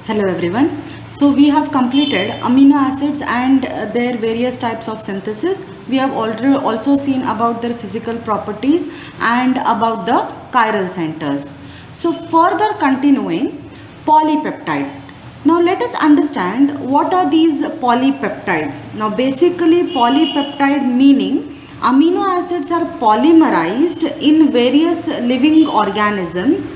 Hello everyone. So we have completed amino acids and their various types of synthesis. We have already also seen about their physical properties and about the chiral centers. So further continuing, polypeptides. Now let us understand what are these polypeptides. Now basically polypeptide meaning amino acids are polymerized in various living organisms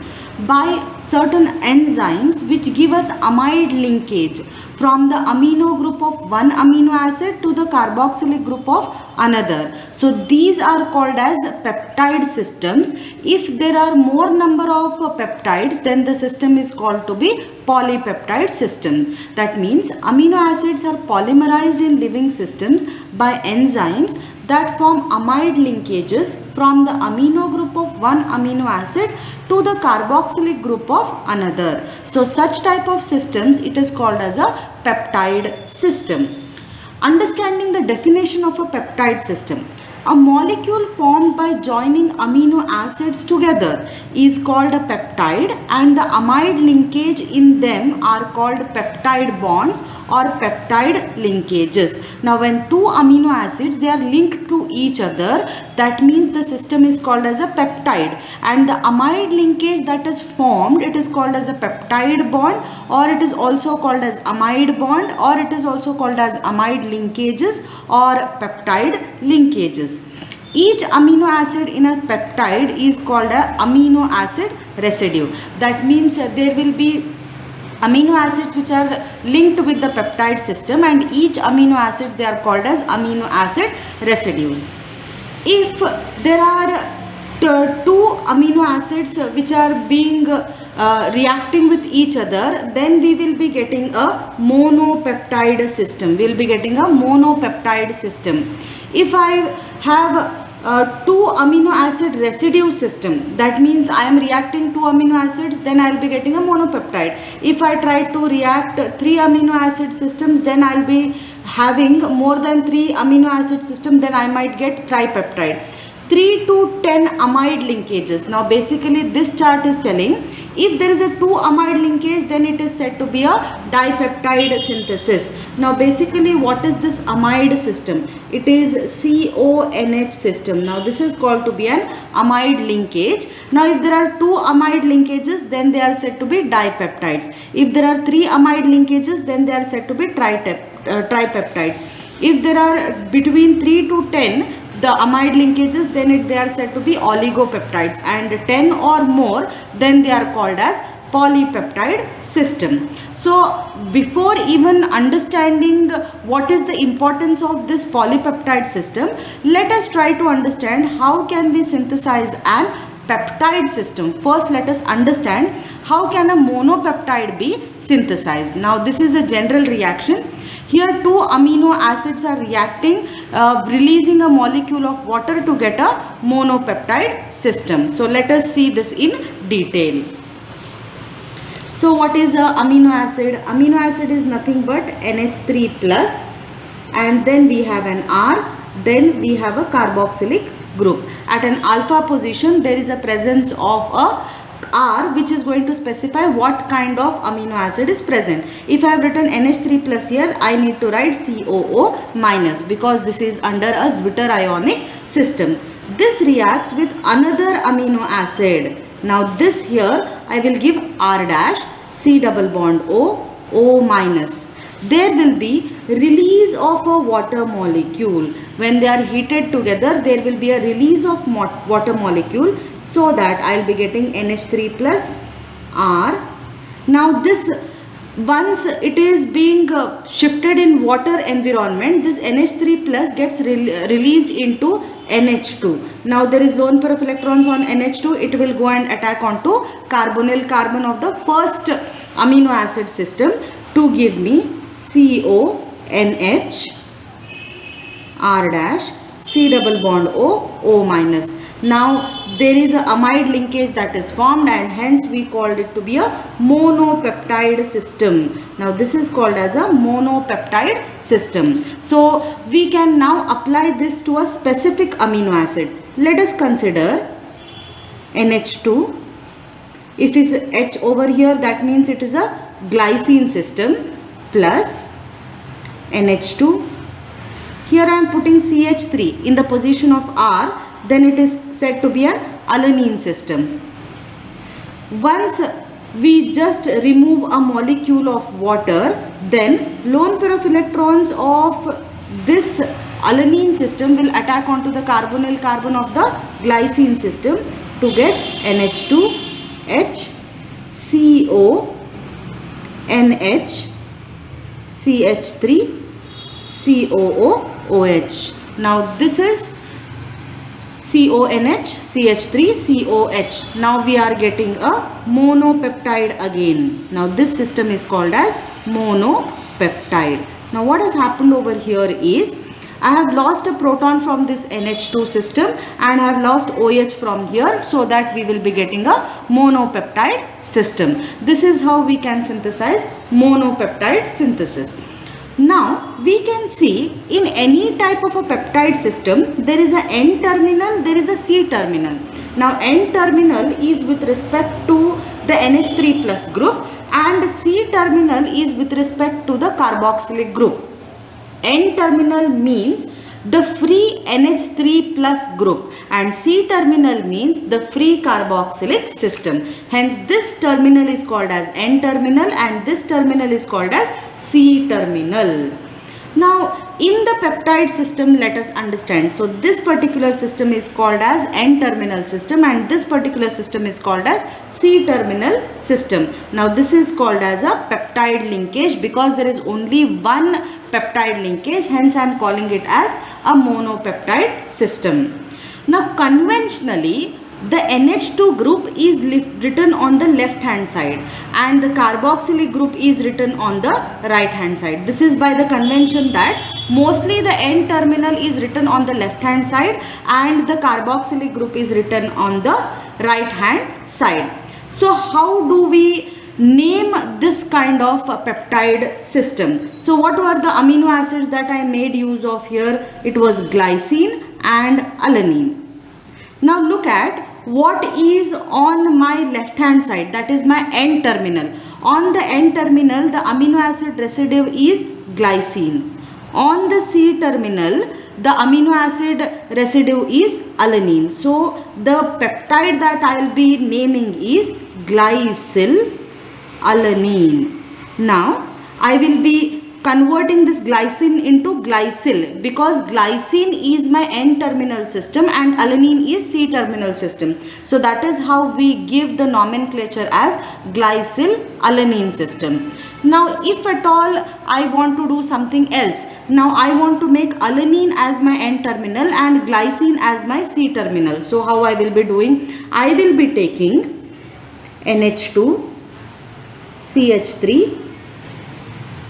by certain enzymes which give us amide linkage from the amino group of one amino acid to the carboxylic group of another. So these are called as peptide systems. If there are more number of peptides, then the system is called to be polypeptide system. That means amino acids are polymerized in living systems by enzymes that form amide linkages from the amino group of one amino acid to the carboxylic group of another. So such type of systems, it is called as a peptide system. Understanding the definition of a peptide system. A molecule formed by joining amino acids together is called a peptide, and the amide linkage in them are called peptide bonds or peptide linkages. Now when two amino acids, they are linked to each other, that means the system is called as a peptide, and the amide linkage that is formed, it is called as a peptide bond, or it is also called as amide bond, or it is also called as amide linkages or peptide linkages. Each amino acid in a peptide is called a amino acid residue. That means there will be amino acids which are linked with the peptide system, and each amino acid, they are called as amino acid residues. If there are two amino acids which are being reacting with each other, then we will be getting a monopeptide system. We will be getting a monopeptide system. If I have two amino acid residue system, that means I am reacting two amino acids, then I will be getting a monopeptide. If I try to react three amino acid systems, then I will be having more than three amino acid system, then I might get tripeptide. 3 to 10 amide linkages. Now basically this chart is telling if there is a 2 amide linkage, then it is said to be a dipeptide synthesis. Now basically what is this amide system? It is CONH system. Now this is called to be an amide linkage. Now if there are 2 amide linkages, then they are said to be dipeptides. If there are 3 amide linkages, then they are said to be tripeptides. If there are between 3 to 10 the amide linkages, then they are said to be oligopeptides, and 10 or more, then they are called as polypeptide system. So before even understanding what is the importance of this polypeptide system, let us try to understand how can we synthesize an peptide system. First let us understand how can a monopeptide be synthesized. Now this is a general reaction. Here two amino acids are reacting, releasing a molecule of water to get a monopeptide system. So let us see this in detail. So what is a amino acid? Amino acid is nothing but NH3 plus, and then we have an R, then we have a carboxylic group. At an alpha position, there is a presence of a R which is going to specify what kind of amino acid is present. If I have written NH3 plus here, I need to write COO minus because this is under a zwitterionic system. This reacts with another amino acid. Now this here I will give R dash, C double bond O minus. There will be release of a water molecule. When they are heated together, there will be a release of water molecule, so that I will be getting NH3 plus R. Now this, once it is being shifted in water environment, this NH3 plus gets released into NH2. Now there is lone pair of electrons on NH2, it will go and attack onto carbonyl carbon of the first amino acid system to give me CONH, R dash, C double bond O minus. Now there is a amide linkage that is formed, and hence we called it to be a monopeptide system. Now this is called as a monopeptide system. So we can now apply this to a specific amino acid. Let us consider NH2. If it's H over here, that means it is a glycine system plus NH2. Here I am putting CH3 in the position of R, then it is said to be an alanine system. Once we just remove a molecule of water, then lone pair of electrons of this alanine system will attack onto the carbonyl carbon of the glycine system to get NH2, H, CO, NH, CH3, COO, OH. Now this is CONH, CH3, COH. Now we are getting a monopeptide again. Now this system is called as monopeptide. Now what has happened over here is I have lost a proton from this NH2 system and I have lost OH from here, so that we will be getting a monopeptide system. This is how we can synthesize monopeptide synthesis. Now we can see in any type of a peptide system there is a N terminal, there is a C terminal. Now N terminal is with respect to the NH3 plus group and C terminal is with respect to the carboxylic group. N terminal means the free NH3 plus group and C terminal means the free carboxylic system. Hence this terminal is called as N terminal and this terminal is called as C terminal. Now in the peptide system, let us understand. So this particular system is called as N terminal system and this particular system is called as C terminal system. Now this is called as a peptide linkage because there is only one peptide linkage, hence I am calling it as a monopeptide system. Now conventionally the NH2 group is written on the left hand side and the carboxylic group is written on the right hand side. This is by the convention that mostly the N terminal is written on the left hand side and the carboxylic group is written on the right hand side. So how do we name this kind of a peptide system? So what were the amino acids that I made use of here? It was glycine and alanine. Now look at what is on my left hand side, that is my N terminal. On the N terminal the amino acid residue is glycine. On the C terminal the amino acid residue is alanine. So the peptide that I will be naming is glycylalanine. Now I will be converting this glycine into glycyl because glycine is my N terminal system and alanine is C terminal system. So that is how we give the nomenclature as glycylalanine system. Now if at all I want to do something else, now I want to make alanine as my N terminal and glycine as my C terminal. So how I will be doing? I will be taking NH2, CH3,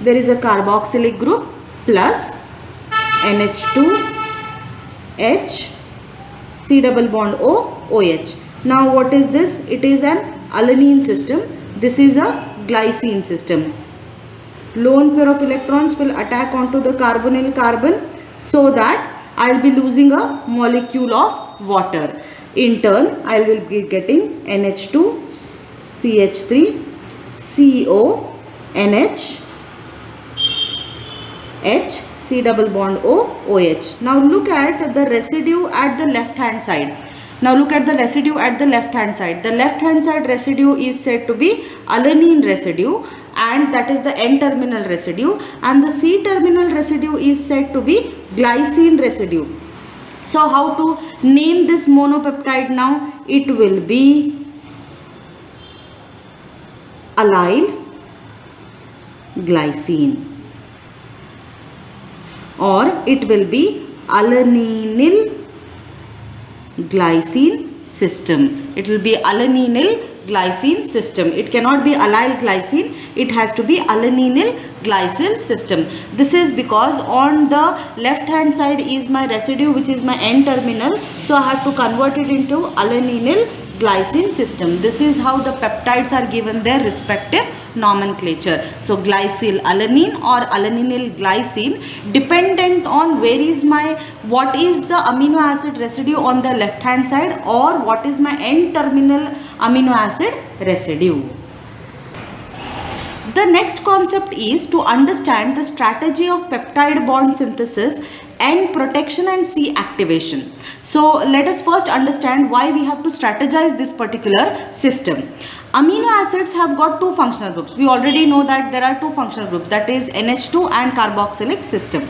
there is a carboxylic group plus NH2, H, C double bond O, OH. Now what is this? It is an alanine system. This is a glycine system. Lone pair of electrons will attack onto the carbonyl carbon so that I will be losing a molecule of water. In turn, I will be getting NH2, CH3, CO, NH, H, C double bond O, OH. Now look at the residue at the left hand side. Now look at the residue at the left hand side. The left hand side residue is said to be alanine residue and that is the N terminal residue, and the C terminal residue is said to be glycine residue. So how to name this monopeptide now? It will be allyl glycine, or it will be alaninyl glycine system. It will be alaninyl glycine system. It cannot be allyl glycine. It has to be alaninyl glycine system. This is because on the left hand side is my residue, which is my N terminal. So I have to convert it into alaninyl glycine system. This is how the peptides are given their respective nomenclature. So glycylalanine or alaninyl glycine, dependent on what is the amino acid residue on the left hand side or what is my N terminal amino acid residue. The next concept is to understand the strategy of peptide bond synthesis, N protection and C activation. So let us first understand why we have to strategize this particular system. Amino acids have got two functional groups. We already know that there are two functional groups, that is NH2 and carboxylic system.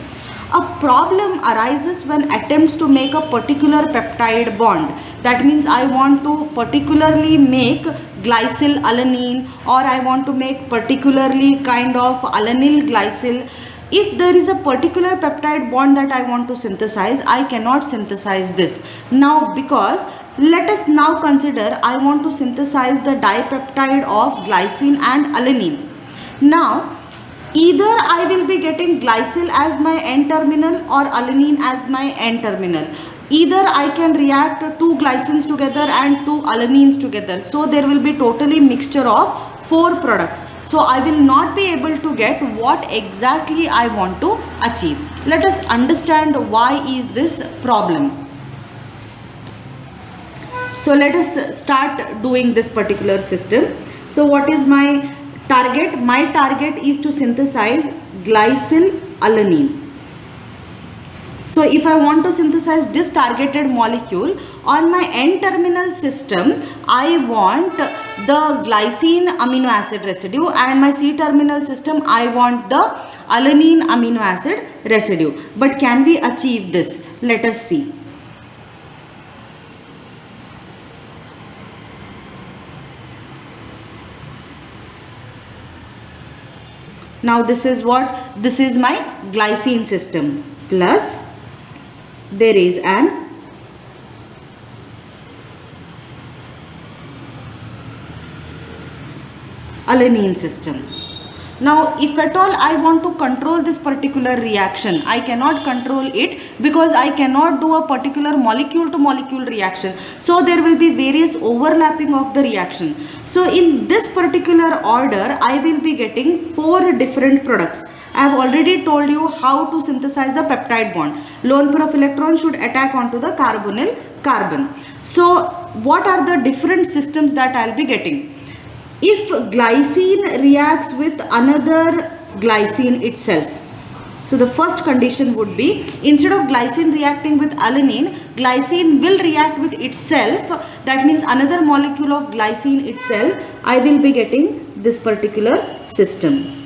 A problem arises when attempts to make a particular peptide bond. That means I want to particularly make glycyl alanine, or I want to make particularly kind of alanyl glycyl. If there is a particular peptide bond that I want to synthesize, I cannot synthesize this. Now, because let us now consider I want to synthesize the dipeptide of glycine and alanine. Now, either I will be getting glycyl as my N terminal or alanine as my N terminal. Either I can react two glycines together and two alanines together. So there will be totally mixture of 4 products. So I will not be able to get what exactly I want to achieve. Let us understand why is this problem. So let us start doing this particular system. So what is my target? My target is to synthesize glycyl alanine. So if I want to synthesize this targeted molecule, on my N-terminal system, I want the glycine amino acid residue, and my C-terminal system, I want the alanine amino acid residue. But can we achieve this? Let us see. Now this is what? This is my glycine system, plus there is an alanine system. Now if at all I want to control this particular reaction, I cannot control it because I cannot do a particular molecule to molecule reaction. So there will be various overlapping of the reaction. So in this particular order, I will be getting 4 different products. I have already told you how to synthesize a peptide bond. Lone pair of electrons should attack onto the carbonyl carbon. So what are the different systems that I will be getting? If glycine reacts with another glycine itself, so the first condition would be, instead of glycine reacting with alanine, glycine will react with itself. That means another molecule of glycine itself. I will be getting this particular system.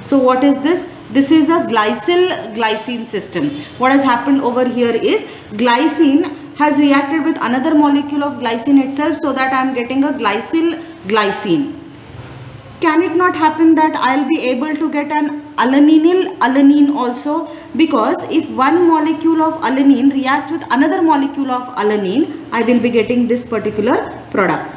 So what is this? This is a glycyl glycine system. What has happened over here is glycine has reacted with another molecule of glycine itself, so that I am getting a glycyl glycine. Can it not happen that I will be able to get an alanynyl alanine also? Because if one molecule of alanine reacts with another molecule of alanine, I will be getting this particular product.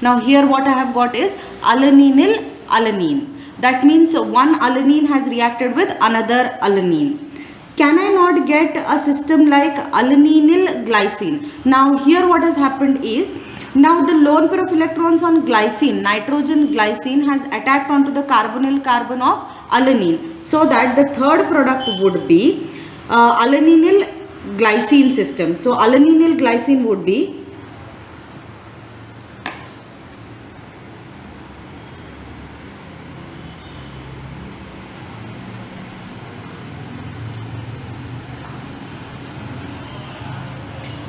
Now here what I have got is alanynyl alanine. That means one alanine has reacted with another alanine. Can I not get a system like alanynyl glycine? Now here what has happened is, now the lone pair of electrons on glycine, nitrogen glycine, has attacked onto the carbonyl carbon of alanine. So that the third product would be alanynyl glycine system. So alanynyl glycine would be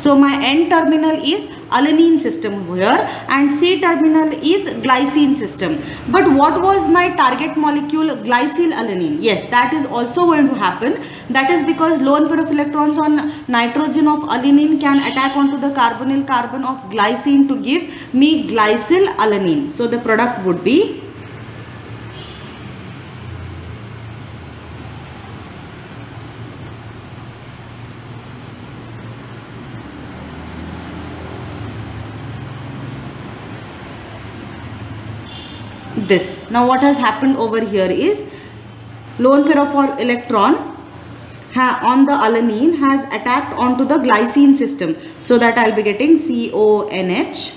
So my N terminal is alanine system here and C terminal is glycine system. But what was my target molecule? Glycyl alanine. Yes, that is also going to happen. That is because lone pair of electrons on nitrogen of alanine can attack onto the carbonyl carbon of glycine to give me glycyl alanine. So the product would be this. Now what has happened over here is, lone pair of electron on the alanine has attacked onto the glycine system. So that I will be getting CONH,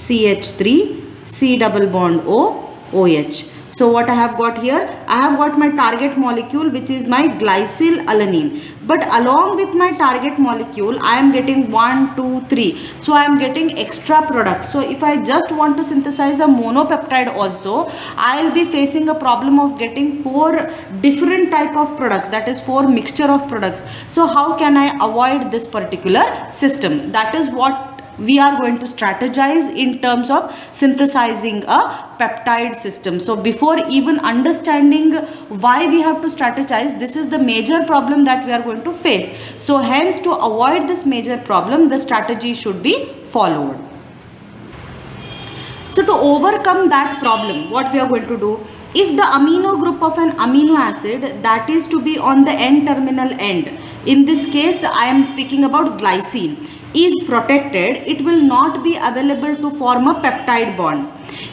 CH3, C double bond O, OH. So what I have got here? I have got my target molecule, which is my glycyl alanine. But along with my target molecule, I am getting 1, 2, 3. So I am getting extra products. So if I just want to synthesize a monopeptide also, I will be facing a problem of getting 4 different type of products, that is 4 mixture of products. So how can I avoid this particular system? That is what we are going to strategize in terms of synthesizing a peptide system. So before even understanding why we have to strategize, this is the major problem that we are going to face. So hence, to avoid this major problem, the strategy should be followed. So to overcome that problem, what we are going to do? If the amino group of an amino acid that is to be on the N-terminal end, in this case I am speaking about glycine, is protected, it will not be available to form a peptide bond.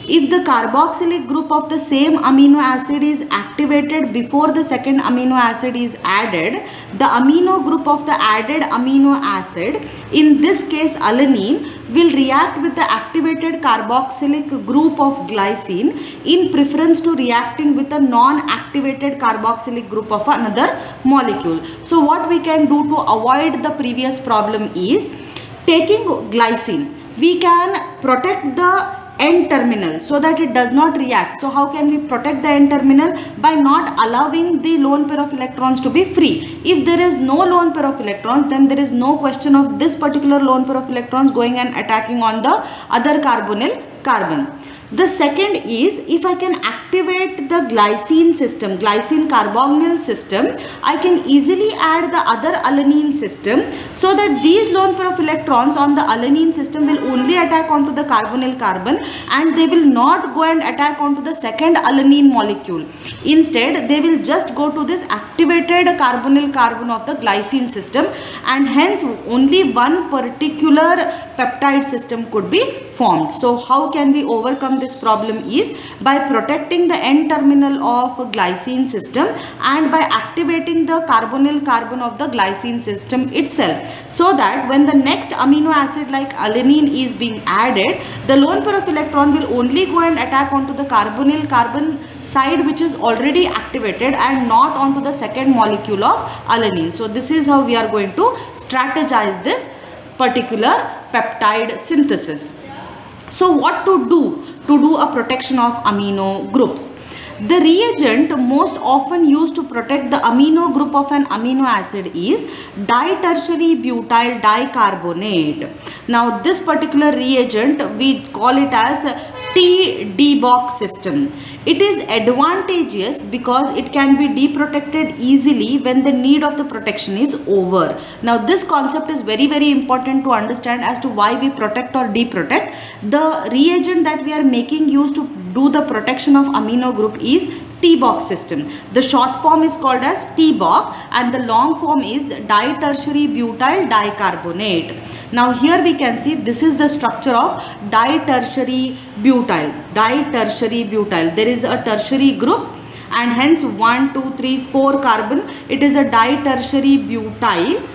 If the carboxylic group of the same amino acid is activated before the second amino acid is added, the amino group of the added amino acid, in this case alanine, will react with the activated carboxylic group of glycine in preference to reacting with a non-activated carboxylic group of another molecule. So what we can do to avoid the previous problem is, taking glycine, we can protect the N-terminal so that it does not react. So how can we protect the N-terminal? By not allowing the lone pair of electrons to be free. If there is no lone pair of electrons, then there is no question of this particular lone pair of electrons going and attacking on the other carbonyl carbon. The second is, if I can activate the glycine system, glycine carbonyl system, I can easily add the other alanine system, so that these lone pair of electrons on the alanine system will only attack onto the carbonyl carbon and they will not go and attack onto the second alanine molecule. Instead, they will just go to this activated carbonyl carbon of the glycine system, and hence only one particular peptide system could be formed. So how can we overcome this problem is by protecting the N-terminal of glycine system and by activating the carbonyl carbon of the glycine system itself, so that when the next amino acid like alanine is being added, the lone pair of electron will only go and attack onto the carbonyl carbon side which is already activated and not onto the second molecule of alanine. So this is how we are going to strategize this particular peptide synthesis. So what to do a protection of amino groups? The reagent most often used to protect the amino group of an amino acid is ditertiary butyl dicarbonate. Now this particular reagent, we call it as T-debox system. It is advantageous because it can be deprotected easily when the need of the protection is over. Now this concept is very important to understand as to why we protect or deprotect. The reagent that we are making use to do the protection of amino group is T-box system. The short form is called as T-box and the long form is ditertiary butyl dicarbonate. Now here we can see this is the structure of ditertiary butyl. Ditertiary butyl. There is a tertiary group and hence 1, 2, 3, 4 carbon. It is a ditertiary butyl.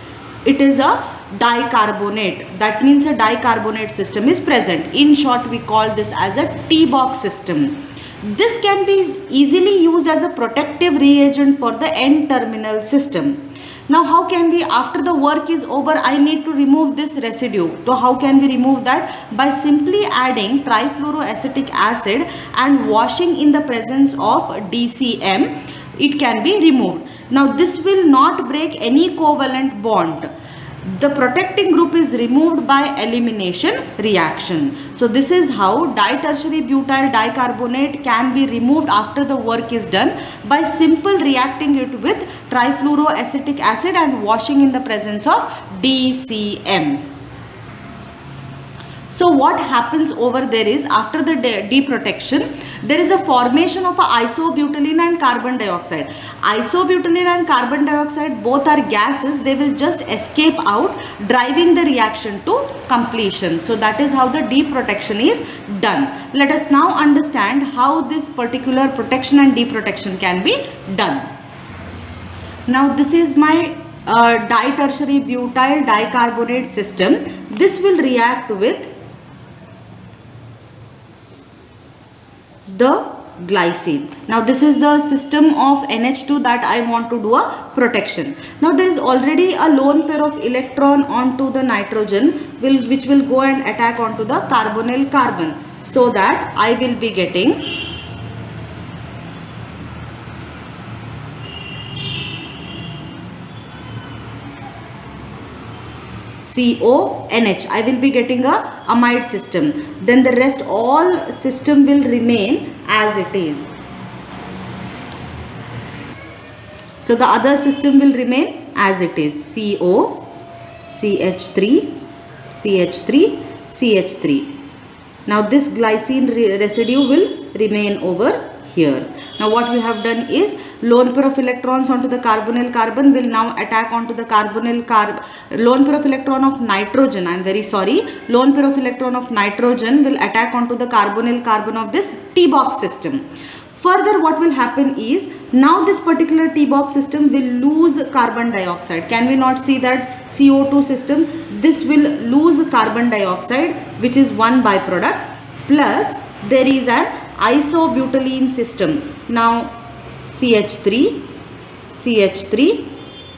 It is a dicarbonate. That means a dicarbonate system is present. In short, we call this as a T-box system. This can be easily used as a protective reagent for the N-terminal system. Now how can we, after the work is over, I need to remove this residue. So how can we remove that? By simply adding trifluoroacetic acid and washing in the presence of DCM, it can be removed. Now this will not break any covalent bond. The protecting group is removed by elimination reaction. So this is how ditertiary butyl dicarbonate can be removed after the work is done by simple reacting it with trifluoroacetic acid and washing in the presence of DCM. So what happens over there is, after the deprotection, there is a formation of a isobutylene and carbon dioxide. Isobutylene and carbon dioxide both are gases. They will just escape out, driving the reaction to completion. So that is how the deprotection is done. Let us now understand how this particular protection and deprotection can be done. Now this is my ditertiary butyl dicarbonate system. This will react with the glycine. Now this is the system of NH2 that I want to do a protection. Now there is already a lone pair of electron onto the nitrogen which will go and attack onto the carbonyl carbon, so that I will be getting CONH. I will be getting a amide system. Then the rest all system will remain as it is. So the other system will remain as it is. CO, CH3, CH3, CH3. Now this glycine residue will remain over here. Now what we have done is lone pair of electrons onto the carbonyl carbon will now attack onto the carbonyl lone pair of electron of nitrogen, I am very sorry, lone pair of electron of nitrogen will attack onto the carbonyl carbon of this T-box system. Further, what will happen is, now this particular T-box system will lose carbon dioxide. Can we not see that CO2 system? This will lose carbon dioxide, which is one byproduct, plus there is an isobutylene system. Now CH3, CH3,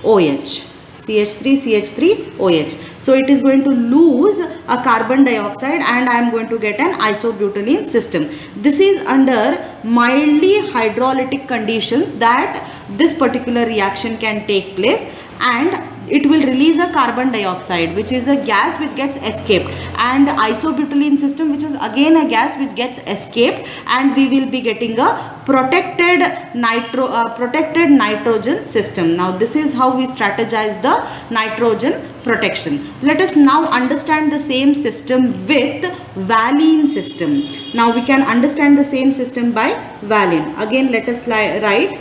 OH. CH3, CH3, OH. So it is going to lose a carbon dioxide and I am going to get an isobutylene system. This is under mildly hydrolytic conditions that this particular reaction can take place, and it will release a carbon dioxide, which is a gas which gets escaped, and isobutylene system, which is again a gas which gets escaped, and we will be getting a protected nitrogen system. Now this is how we strategize the nitrogen protection. Let us now understand the same system with valine system. Now we can understand the same system by valine. Again let us write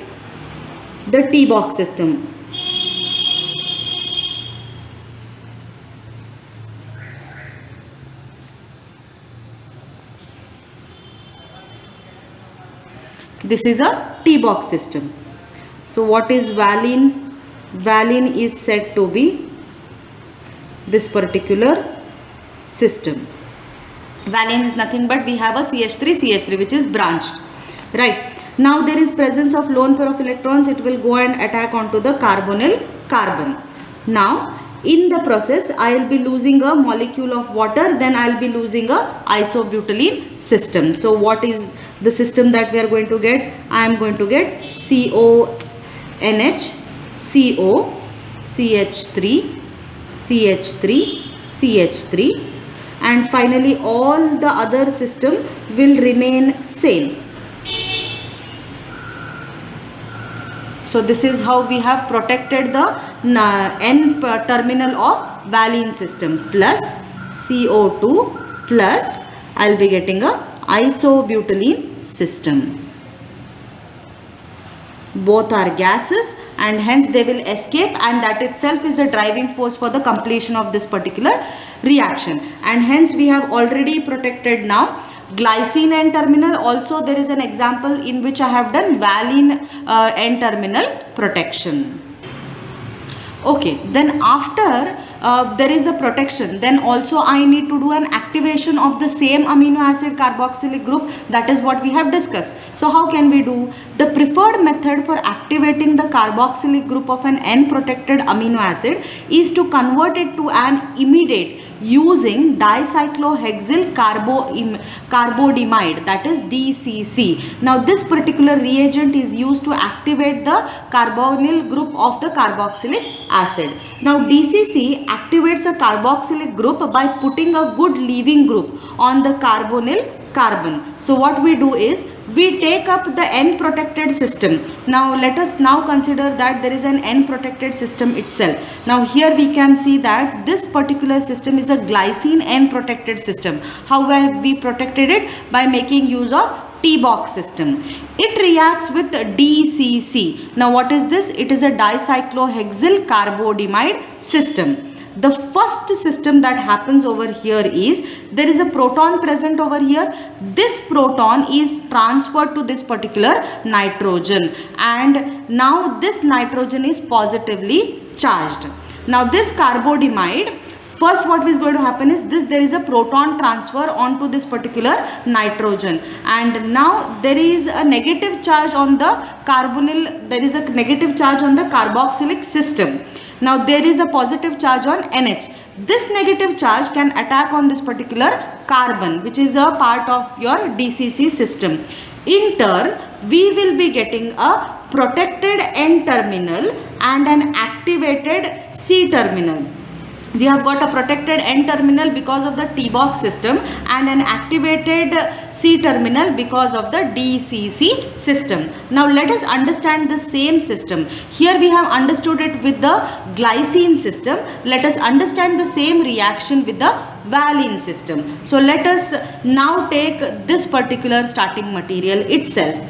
the T-box system. This is a T-box system. So what is valine? Valine is said to be this particular system. Valine is nothing but we have a CH3 which is branched, right? Now there is presence of lone pair of electrons. It will go and attack onto the carbonyl carbon. Now in the process I will be losing a molecule of water, then I will be losing a isobutylene system. So what is the system that we are going to get? I am going to get CONH, CO, CH3, CH3, CH3, and finally all the other system will remain same. So this is how we have protected the N terminal of valine system, plus CO2 plus I will be getting a isobutylene system. Both are gases and hence they will escape, and that itself is the driving force for the completion of this particular reaction, and hence we have already protected now glycine N terminal. Also there is an example in which I have done valine N terminal protection. Okay, then after there is a protection, then also I need to do an activation of the same amino acid carboxylic group. That is what we have discussed. So how can we do? The preferred method for activating the carboxylic group of an N protected amino acid is to convert it to an imidate using dicyclohexyl carbodimide, that is DCC. Now this particular reagent is used to activate the carbonyl group of the carboxylic acid. Now DCC activates a carboxylic group by putting a good leaving group on the carbonyl carbon. So what we do is we take up the N protected system. Now let us now consider that there is an N protected system itself. Now here we can see that this particular system is a glycine N protected system. How have we protected it? By making use of T-box system. It reacts with DCC. Now what is this? It is a dicyclohexyl carbodimide system. The first system that happens over here is there is a proton present over here. This proton is transferred to this particular nitrogen, and now this nitrogen is positively charged. Now this carbodimide first what is going to happen is this, there is a proton transfer onto this particular nitrogen, and now there is a negative charge on the carbonyl, there is a negative charge on the carboxylic system. Now there is a positive charge on NH. This negative charge can attack on this particular carbon, which is a part of your DCC system. In turn, we will be getting a protected N terminal and an activated C terminal. We have got a protected N terminal because of the T-box system and an activated C terminal because of the DCC system. Now let us understand the same system. Here we have understood it with the glycine system. Let us understand the same reaction with the valine system. So let us now take this particular starting material itself.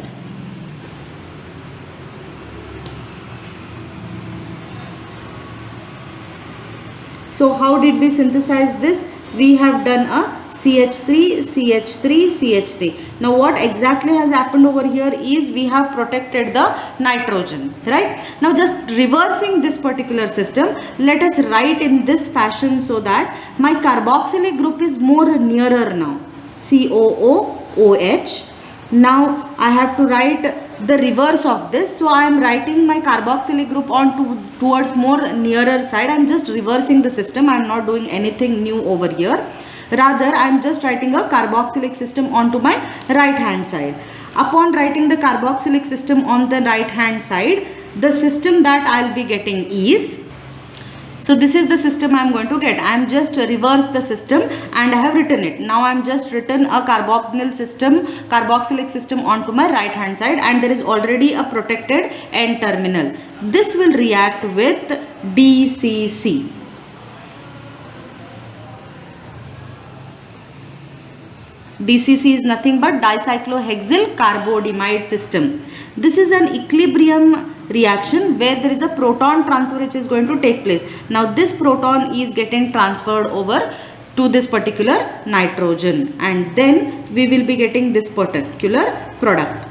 So how did we synthesize this? We have done a CH3, CH3, CH3. Now what exactly has happened over here is we have protected the nitrogen, right? Now just reversing this particular system, let us write in this fashion so that my carboxylic group is more nearer now. COOOH. Now I have to write the reverse of this. So I am writing my carboxylic group on towards more nearer side. I am just reversing the system. I am not doing anything new over here. Rather, I am just writing a carboxylic system onto my right hand side. Upon writing the carboxylic system on the right hand side, the system that I will be getting is, so this is the system I am going to get. I am just reverse the system and I have written it. Now I am just written a carbonyl system, carboxylic system onto my right hand side, and there is already a protected N terminal. This will react with DCC. DCC is nothing but dicyclohexyl carbodiamide system. This is an equilibrium reaction where there is a proton transfer which is going to take place. Now this proton is getting transferred over to this particular nitrogen, and then we will be getting this particular product.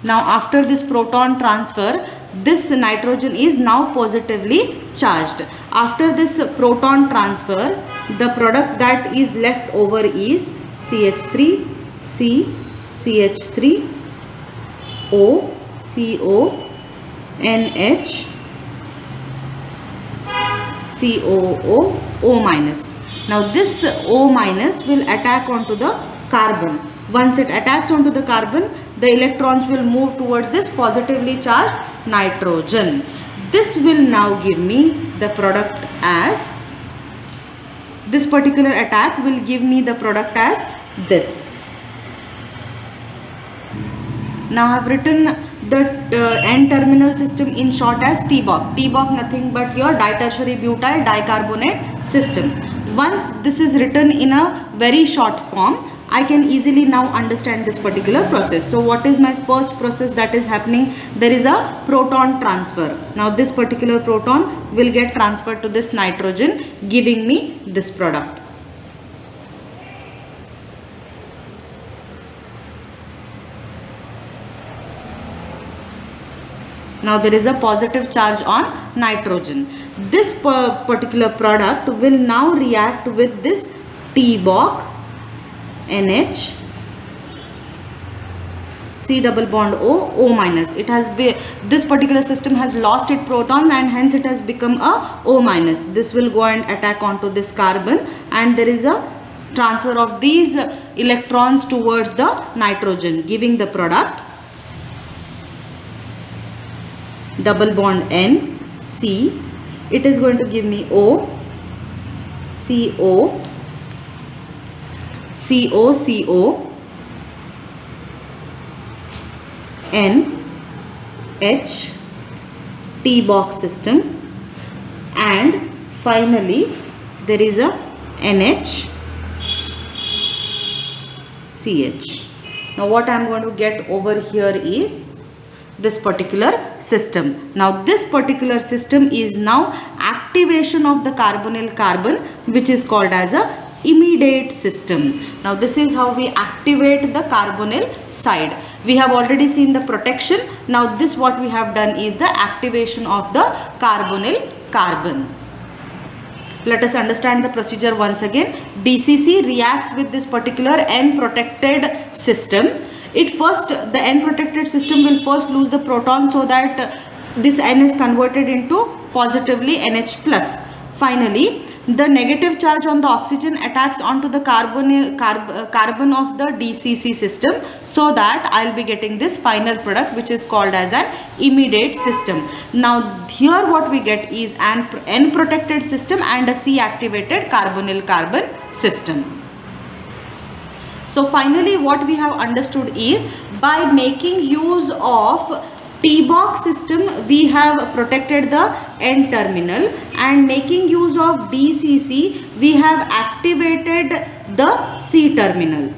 Now after this proton transfer, this nitrogen is now positively charged. After this proton transfer, the product that is left over is CH3, C, CH3, O, CO, NH, COO, O minus. Now this O minus will attack onto the carbon. Once it attacks onto the carbon, the electrons will move towards this positively charged nitrogen. This will now give me the product as, this particular attack will give me the product as this. Now I have written the N-terminal system in short as TBOC. TBOC nothing but your ditertiary butyl dicarbonate system. Once this is written in a very short form, I can easily now understand this particular process. So what is my first process that is happening? There is a proton transfer. Now this particular proton will get transferred to this nitrogen, giving me this product. Now there is a positive charge on nitrogen. This particular product will now react with this TBOC, NH, C double bond O, O minus. It has been, this particular system has lost its protons and hence it has become a O minus. This will go and attack onto this carbon, and there is a transfer of these electrons towards the nitrogen, giving the product double bond N, C. It is going to give me O, CO, CO, CO, N, H, T-box system, and finally there is a NH, CH. Now what I am going to get over here is this particular system. Now this particular system is now activation of the carbonyl carbon, which is called as a imidate system. Now this is how we activate the carbonyl side. We have already seen the protection. Now this what we have done is the activation of the carbonyl carbon. Let us understand the procedure once again. DCC reacts with this particular N-protected system. The N-protected system will first lose the proton so that this N is converted into positively NH+. Finally, the negative charge on the oxygen attacks onto the carbon of the DCC system, so that I will be getting this final product which is called as an imidate system. Now here what we get is an N protected system and a C activated carbonyl carbon system. So finally what we have understood is, by making use of T-box system we have protected the N terminal, and making use of DCC we have activated the C terminal.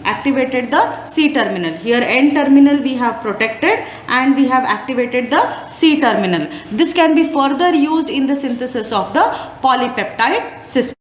Here N terminal we have protected and we have activated the C terminal. This can be further used in the synthesis of the polypeptide system.